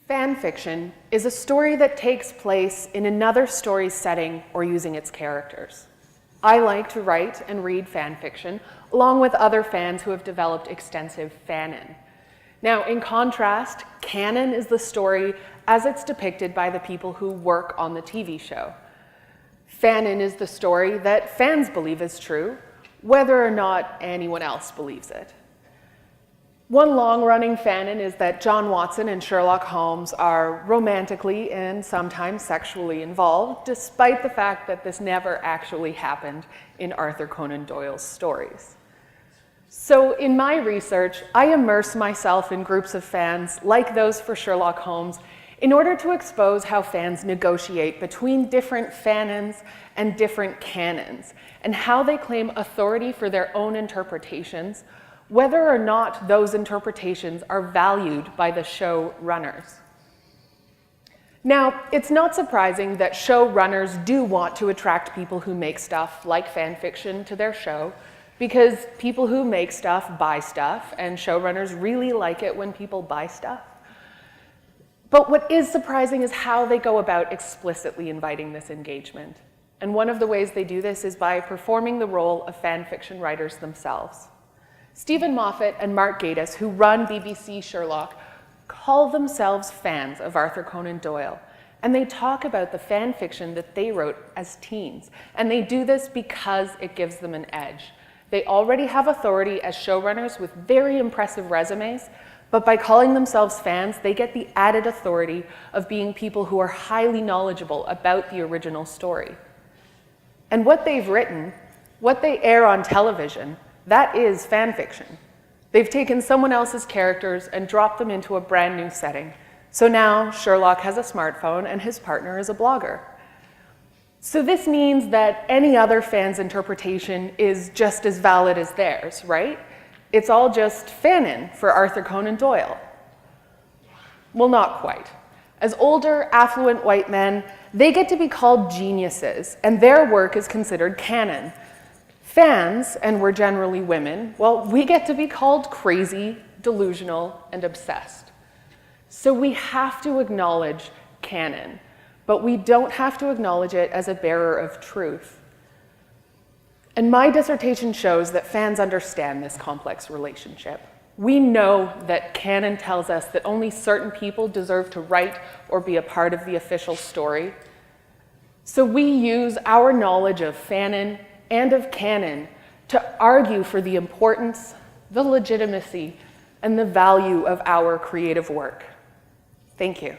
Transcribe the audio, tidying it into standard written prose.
Fanfiction is a story that takes place in another story's setting or using its characters. I like to write and read fanfiction, along with other fans who have developed extensive Fannin. Now, in contrast, canon is the story as it's depicted by the people who work on the TV show. Fannin is the story that fans believe is true, whether or not anyone else believes it. One long-running Fannin is that John Watson and Sherlock Holmes are romantically and sometimes sexually involved, despite the fact that this never actually happened in Arthur Conan Doyle's stories. So in my research, I immerse myself in groups of fans like those for Sherlock Holmes in order to expose how fans negotiate between different Fannins and different canons, and how they claim authority for their own interpretations, whether or not those interpretations are valued by the show runners. Now, it's not surprising that show runners do want to attract people who make stuff like fan fiction to their show, because people who make stuff buy stuff, and showrunners really like it when people buy stuff. But what is surprising is how they go about explicitly inviting this engagement. And one of the ways they do this is by performing the role of fan fiction writers themselves. Stephen Moffat and Mark Gatiss, who run BBC Sherlock, call themselves fans of Arthur Conan Doyle, and they talk about the fan fiction that they wrote as teens. And they do this because it gives them an edge. They already have authority as showrunners with very impressive resumes, but by calling themselves fans, they get the added authority of being people who are highly knowledgeable about the original story. And what they've written, what they air on television, that is fan fiction. They've taken someone else's characters and dropped them into a brand new setting. So now Sherlock has a smartphone and his partner is a blogger. So this means that any other fan's interpretation is just as valid as theirs, right? It's all just Fannin for Arthur Conan Doyle. Well, not quite. As older, affluent white men, they get to be called geniuses, and their work is considered canon. Fans, and we're generally women, well, we get to be called crazy, delusional, and obsessed. So we have to acknowledge canon, but we don't have to acknowledge it as a bearer of truth. And my dissertation shows that fans understand this complex relationship. We know that canon tells us that only certain people deserve to write or be a part of the official story. So we use our knowledge of Fannin and of canon to argue for the importance, the legitimacy, and the value of our creative work. Thank you.